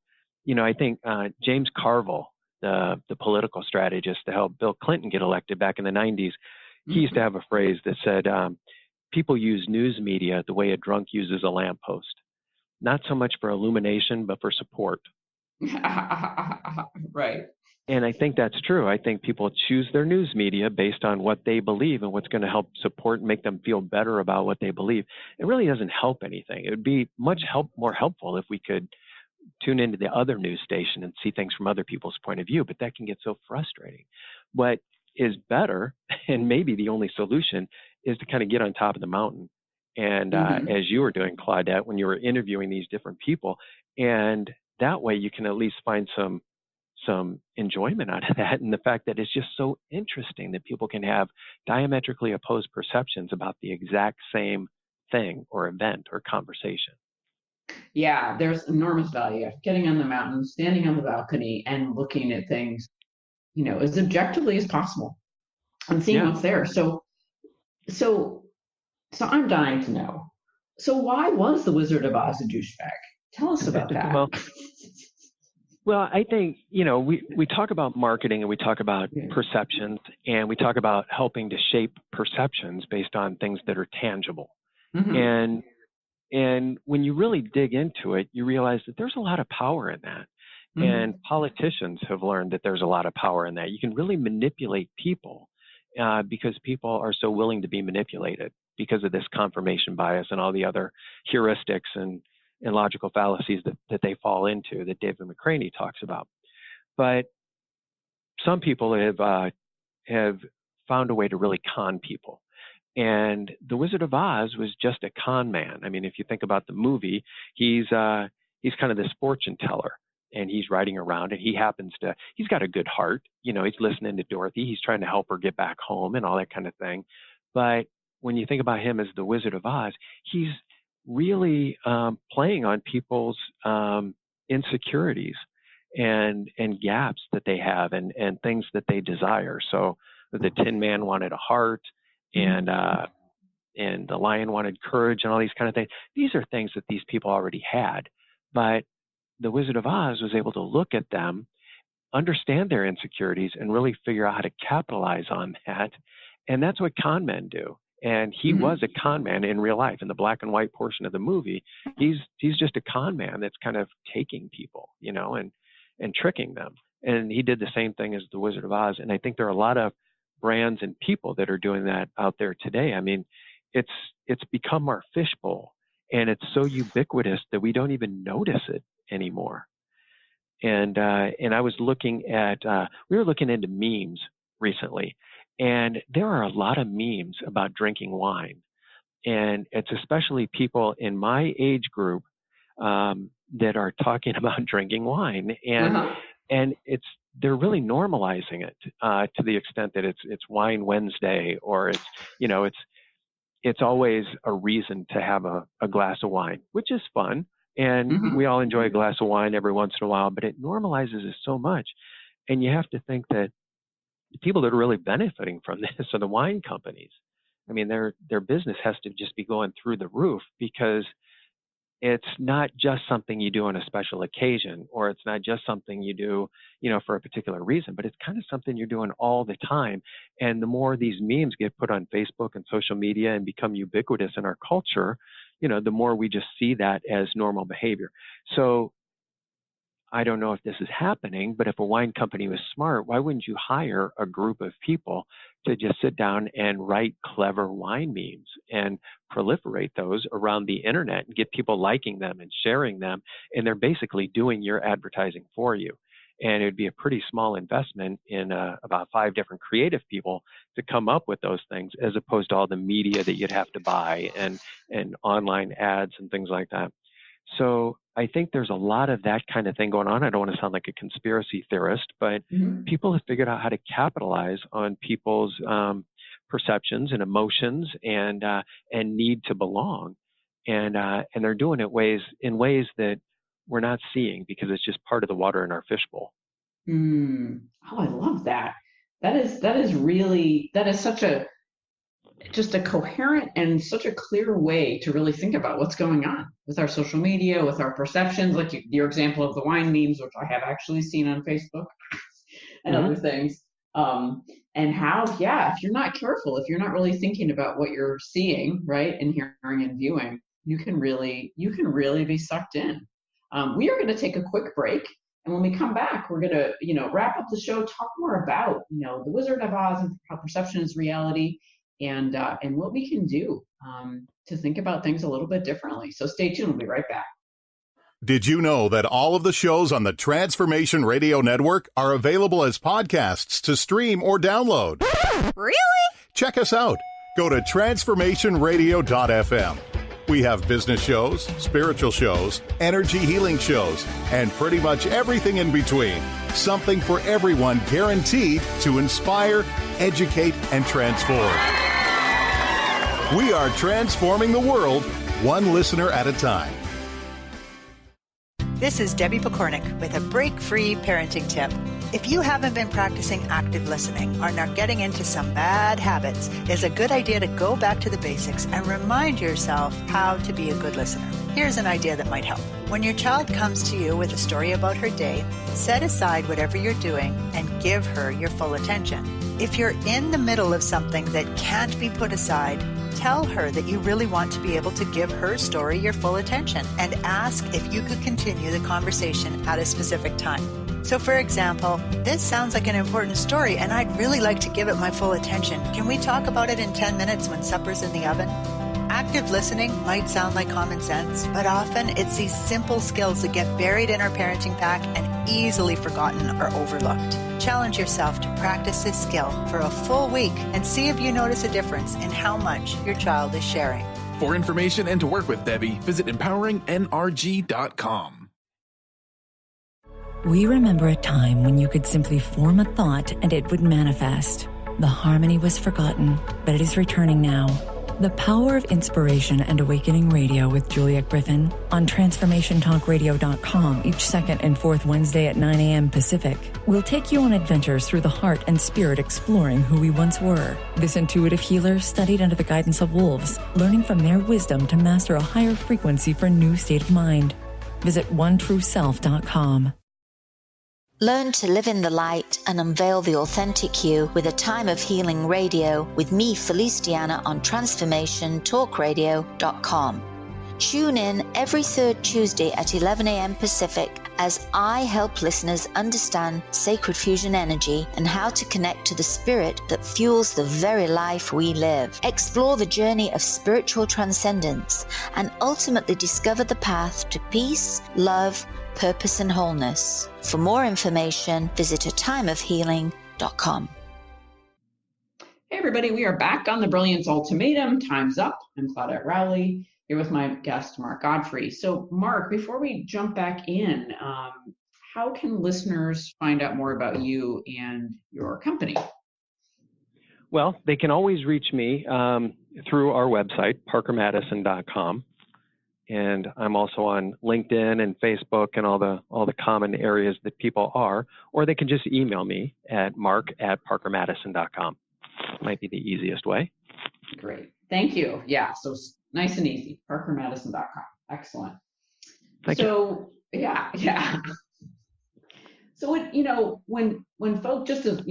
I think James Carville, the political strategist to help Bill Clinton get elected back in the 90s, he used to have a phrase that said, people use news media the way a drunk uses a lamppost, not so much for illumination, but for support. Right. And I think that's true. I think people choose their news media based on what they believe and what's going to help support and make them feel better about what they believe. It really doesn't help anything. It would be much more helpful if we could tune into the other news station and see things from other people's point of view, but that can get so frustrating. What is better, and maybe the only solution, is to kind of get on top of the mountain. And as you were doing, Claudette, when you were interviewing these different people, and that way you can at least find some enjoyment out of that, and the fact that it's just so interesting that people can have diametrically opposed perceptions about the exact same thing or event or conversation. Yeah, there's enormous value of getting on the mountain, standing on the balcony, and looking at things, as objectively as possible and seeing what's there. So I'm dying to know. So why was the Wizard of Oz a douchebag? Tell us about that. Well, I think, we talk about marketing and we talk about perceptions, and we talk about helping to shape perceptions based on things that are tangible. Mm-hmm. And when you really dig into it, you realize that there's a lot of power in that. Mm-hmm. And politicians have learned that there's a lot of power in that. You can really manipulate people because people are so willing to be manipulated because of this confirmation bias and all the other heuristics and logical fallacies that they fall into that David McCraney talks about. But some people have found a way to really con people. And the Wizard of Oz was just a con man. I mean, if you think about the movie, he's kind of this fortune teller, and he's riding around, and he's got a good heart. He's listening to Dorothy. He's trying to help her get back home and all that kind of thing. But when you think about him as the Wizard of Oz, he's really playing on people's insecurities and gaps that they have and things that they desire. So the Tin Man wanted a heart, and the lion wanted courage, and all these kind of things. These are things that these people already had, but the Wizard of Oz was able to look at them, understand their insecurities, and really figure out how to capitalize on that. And that's what con men do. And he was a con man in real life. In the black and white portion of the movie, he's just a con man that's kind of taking people, and tricking them. And he did the same thing as the Wizard of Oz. And I think there are a lot of brands and people that are doing that out there today. I mean, it's become our fishbowl, and it's so ubiquitous that we don't even notice it anymore. And I was looking at we were looking into memes recently, and there are a lot of memes about drinking wine, and it's especially people in my age group that are talking about drinking wine, and they're really normalizing it to the extent that it's Wine Wednesday, or it's always a reason to have a glass of wine, which is fun. And we all enjoy a glass of wine every once in a while, but it normalizes it so much. And you have to think that the people that are really benefiting from this are the wine companies. I mean, their business has to just be going through the roof, because it's not just something you do on a special occasion, or it's not just something you do, for a particular reason, but it's kind of something you're doing all the time. And the more these memes get put on Facebook and social media and become ubiquitous in our culture, the more we just see that as normal behavior. So I don't know if this is happening, but if a wine company was smart, why wouldn't you hire a group of people to just sit down and write clever wine memes and proliferate those around the internet and get people liking them and sharing them? And they're basically doing your advertising for you. And it'd be a pretty small investment in about 5 different creative people to come up with those things, as opposed to all the media that you'd have to buy and online ads and things like that. So I think there's a lot of that kind of thing going on. I don't want to sound like a conspiracy theorist, but people have figured out how to capitalize on people's perceptions and emotions and need to belong, and they're doing it in ways that we're not seeing because it's just part of the water in our fishbowl. Oh, I love that. That is such just a coherent and such a clear way to really think about what's going on with our social media, with our perceptions, like your example of the wine memes, which I have actually seen on Facebook and other things. And how, if you're not careful, if you're not really thinking about what you're seeing, right, and hearing and viewing, you can really be sucked in. We are going to take a quick break. And when we come back, we're going to, wrap up the show, talk more about, the Wizard of Oz and how perception is reality, and what we can do to think about things a little bit differently. So stay tuned. We'll be right back. Did you know that all of the shows on the Transformation Radio Network are available as podcasts to stream or download? Really? Check us out. Go to transformationradio.fm. We have business shows, spiritual shows, energy healing shows, and pretty much everything in between. Something for everyone, guaranteed to inspire, educate, and transform. We are transforming the world, one listener at a time. This is Debbie Pokornik with a break-free parenting tip. If you haven't been practicing active listening or are getting into some bad habits, it's a good idea to go back to the basics and remind yourself how to be a good listener. Here's an idea that might help. When your child comes to you with a story about her day, set aside whatever you're doing and give her your full attention. If you're in the middle of something that can't be put aside, tell her that you really want to be able to give her story your full attention and ask if you could continue the conversation at a specific time. So, for example, this sounds like an important story and I'd really like to give it my full attention. Can we talk about it in 10 minutes when supper's in the oven? Active listening might sound like common sense, but often it's these simple skills that get buried in our parenting pack and easily forgotten or overlooked. Challenge yourself to practice this skill for a full week and see if you notice a difference in how much your child is sharing. For information and to work with Debbie, visit empoweringnrg.com. We remember a time when you could simply form a thought and it would manifest. The harmony was forgotten, but it is returning now. The Power of Inspiration and Awakening Radio with Juliet Griffin on TransformationTalkRadio.com each second and fourth Wednesday at 9 a.m. Pacific. We'll take you on adventures through the heart and spirit, exploring who we once were. This intuitive healer studied under the guidance of wolves, learning from their wisdom to master a higher frequency for a new state of mind. Visit OneTrueSelf.com. Learn to live in the light and unveil the authentic you with a time of healing radio with me, Felice Diana, on TransformationTalkRadio.com. Tune in every third Tuesday at 11 a.m. Pacific as I help listeners understand sacred fusion energy and how to connect to the spirit that fuels the very life we live. Explore the journey of spiritual transcendence and ultimately discover the path to peace, love, purpose, and wholeness. For more information, visit atimeofhealing.com. Hey everybody, we are back on the Brilliance Ultimatum. Time's up. I'm Claudette Rowley, here with my guest, Mark Godfrey. So Mark, before we jump back in, how can listeners find out more about you and your company? Well, they can always reach me through our website, parkermadison.com. And I'm also on LinkedIn and Facebook and all the common areas that people are, or they can just email me at mark@parkermadison.com. Might be the easiest way. Great. Thank you. Yeah. So nice and easy. parkermadison.com. Excellent. Thank you. Yeah. So when folks, just as,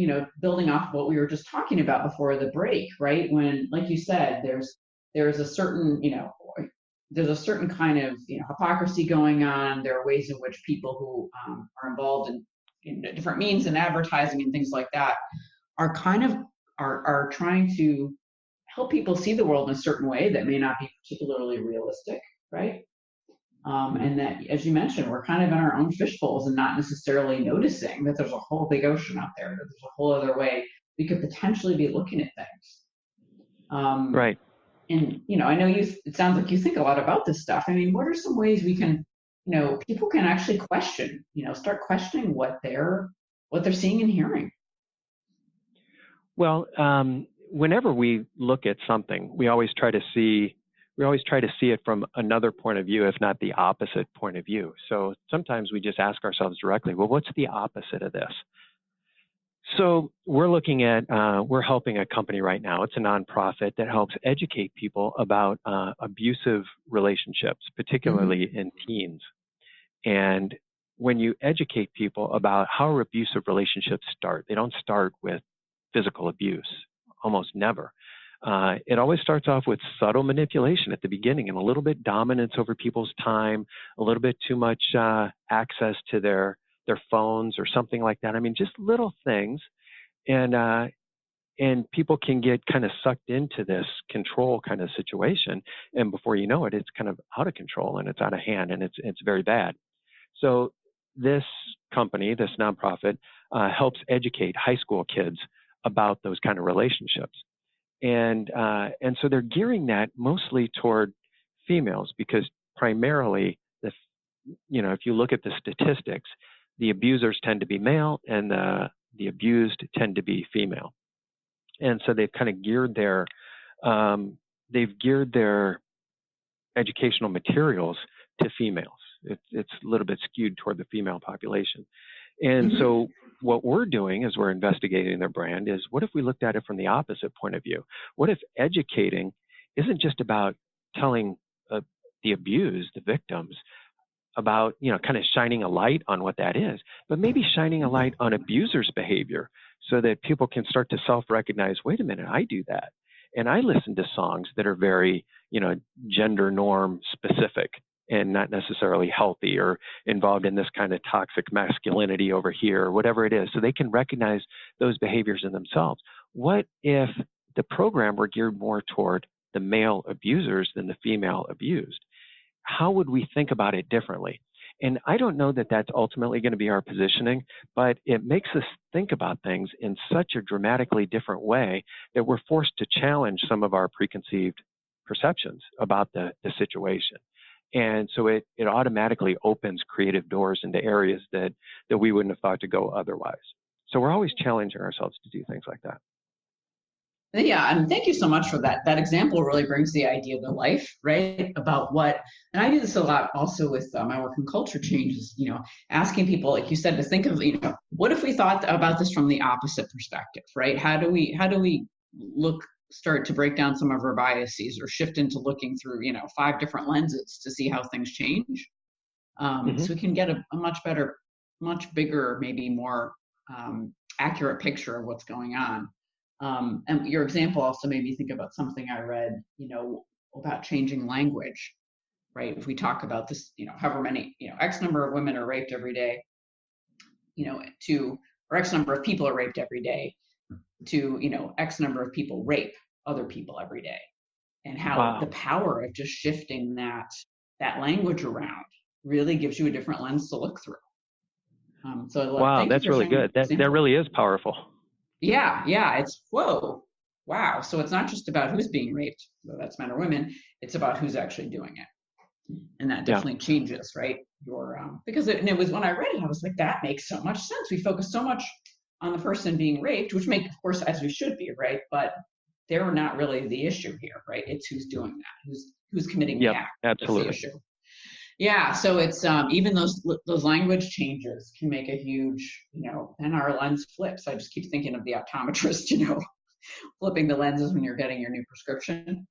building off of what we were just talking about before the break, right? When, like you said, there's a certain, there's a certain kind of hypocrisy going on. There are ways in which people who are involved in different means and advertising and things like that are are trying to help people see the world in a certain way that may not be particularly realistic, right? And that, as you mentioned, we're kind of in our own fishbowls and not necessarily noticing that there's a whole big ocean out there, that there's a whole other way we could potentially be looking at things. Right. And, I know it sounds like you think a lot about this stuff. I mean, what are some ways we can, people can actually question, start questioning what they're seeing and hearing? Well, whenever we look at something, we always try to see we always try to see it from another point of view, if not the opposite point of view. So sometimes we just ask ourselves directly, well, what's the opposite of this? So we're looking at, we're helping a company right now. It's a nonprofit that helps educate people about abusive relationships, particularly in teens. And when you educate people about how abusive relationships start, they don't start with physical abuse, almost never. It always starts off with subtle manipulation at the beginning and a little bit dominance over people's time, a little bit too much access to their phones or something like that. I mean, just little things. And people can get kind of sucked into this control kind of situation. And before you know it, it's kind of out of control and it's out of hand and it's very bad. So this company, this nonprofit, helps educate high school kids about those kind of relationships. And so they're gearing that mostly toward females because primarily, if you look at the statistics, the abusers tend to be male and the abused tend to be female. And so they've kind of geared their educational materials to females. It's a little bit skewed toward the female population. And so what we're doing as we're investigating their brand is, what if we looked at it from the opposite point of view? What if educating isn't just about telling the abused, the victims, about, kind of shining a light on what that is, but maybe shining a light on abusers' behavior so that people can start to self-recognize, wait a minute, I do that. And I listen to songs that are very, gender norm specific and not necessarily healthy or involved in this kind of toxic masculinity over here, or whatever it is, so they can recognize those behaviors in themselves. What if the program were geared more toward the male abusers than the female abused? How would we think about it differently? And I don't know that that's ultimately going to be our positioning, but it makes us think about things in such a dramatically different way that we're forced to challenge some of our preconceived perceptions about the situation. And so it automatically opens creative doors into areas that we wouldn't have thought to go otherwise. So we're always challenging ourselves to do things like that. Yeah, and thank you so much for that. That example really brings the idea to life, right? About what, and I do this a lot also with my work in culture changes, asking people, like you said, to think of, what if we thought about this from the opposite perspective, right? How do we start to break down some of our biases or shift into looking through, 5 different lenses to see how things change. So we can get a much better, much bigger, maybe more accurate picture of what's going on. And your example also made me think about something I read, about changing language, right? If we talk about this, however many, X number of women are raped every day, or X number of people are raped every day, to, X number of people rape other people every day, and how the power of just shifting that language around really gives you a different lens to look through. So I love, wow, that's really good. That really is powerful. Yeah, it's whoa, wow. So it's not just about who's being raped, whether that's men or women. It's about who's actually doing it, and that definitely changes, right? Because it was when I read it, I was like, that makes so much sense. We focus so much on the person being raped, which of course, as we should be, right? But they're not really the issue here, right? It's who's doing that, who's committing the act. Absolutely. That's the issue. Yeah, so it's even those language changes can make a huge, then our lens flips. I just keep thinking of the optometrist, flipping the lenses when you're getting your new prescription.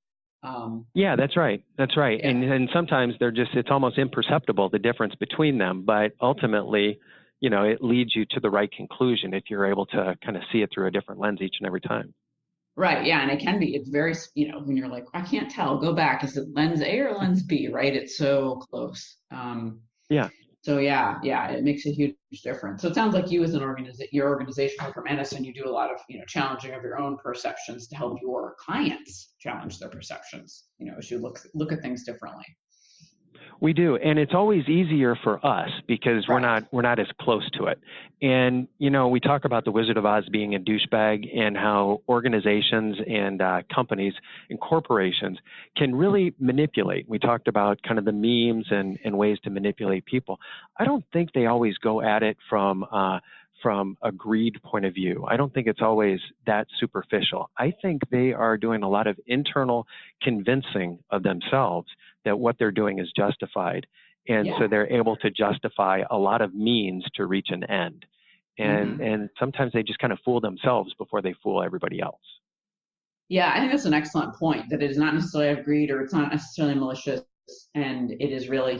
Yeah, that's right. Yeah. And sometimes it's almost imperceptible, the difference between them, but ultimately, it leads you to the right conclusion if you're able to kind of see it through a different lens each and every time. Right. Yeah. And it's very, when you're like, I can't tell, go back. Is it lens A or lens B? Right. It's so close. Yeah. So yeah, it makes a huge difference. So it sounds like you as your organization, Parker Madison, you do a lot of, challenging of your own perceptions to help your clients challenge their perceptions, as you look at things differently. We do, and it's always easier for us because we're not as close to it. And we talk about the Wizard of Oz being a douchebag, and how organizations and companies and corporations can really manipulate. We talked about kind of the memes and ways to manipulate people. I don't think they always go at it from from a greed point of view. I don't think it's always that superficial. I think they are doing a lot of internal convincing of themselves that what they're doing is justified. And so they're able to justify a lot of means to reach an end. And sometimes they just kind of fool themselves before they fool everybody else. Yeah, I think that's an excellent point, that it is not necessarily of greed, or it's not necessarily malicious. And it is really,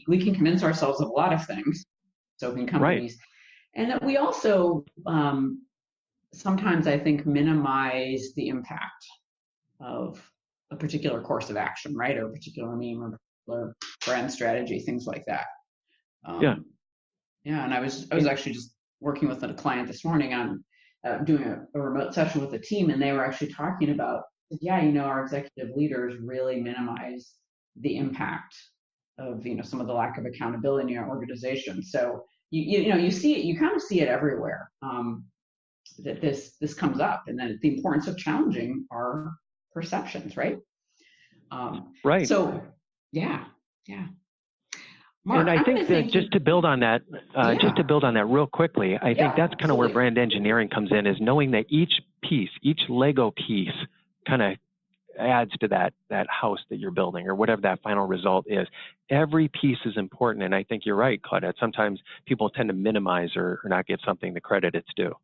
we can convince ourselves of a lot of things, so can companies. Right. And that we also sometimes, I think, minimize the impact of a particular course of action, right? Or a particular meme or particular brand strategy, things like that. Yeah, and I was actually just working with a client this morning on doing a remote session with a team, and they were actually talking about, our executive leaders really minimize the impact of, some of the lack of accountability in our organization. So you see it, you kind of see it everywhere, that this comes up, and then the importance of challenging our perceptions, right? Right. So, yeah. Mark, and I think that just to build on that real quickly, I think that's kind of where brand engineering comes in, is knowing that each Lego piece kind of adds to that house that you're building, or whatever that final result is. Every piece is important. And I think you're right, Claudette. Sometimes people tend to minimize or not give something the credit it's due.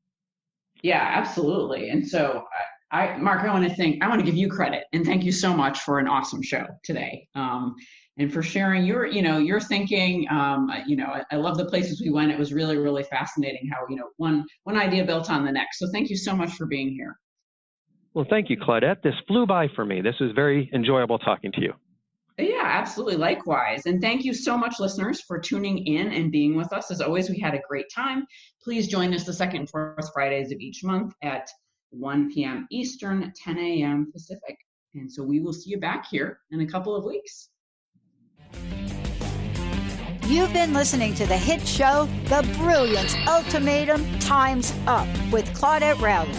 Yeah, absolutely. And so Mark, I want to give you credit and thank you so much for an awesome show today. And for sharing your thinking. I love the places we went. It was really, really fascinating how, one idea built on the next. So thank you so much for being here. Well, thank you, Claudette. This flew by for me. This was very enjoyable talking to you. Yeah, absolutely. Likewise. And thank you so much, listeners, for tuning in and being with us. As always, we had a great time. Please join us the second and fourth Fridays of each month at 1 p.m. Eastern, 10 a.m. Pacific. And so we will see you back here in a couple of weeks. You've been listening to the hit show, The Brilliance Ultimatum Time's Up with Claudette Rowley.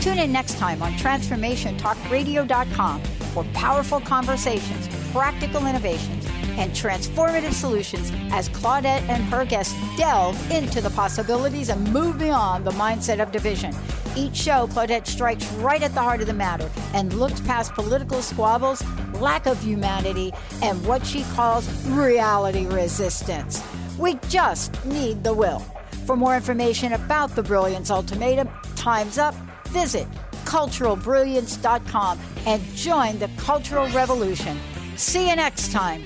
Tune in next time on TransformationTalkRadio.com for powerful conversations, practical innovations, and transformative solutions as Claudette and her guests delve into the possibilities and move beyond the mindset of division. Each show, Claudette strikes right at the heart of the matter and looks past political squabbles, lack of humanity, and what she calls reality resistance. We just need the will. For more information about the Brilliance Ultimatum, Time's Up, visit culturalbrilliance.com and join the cultural revolution. See you next time.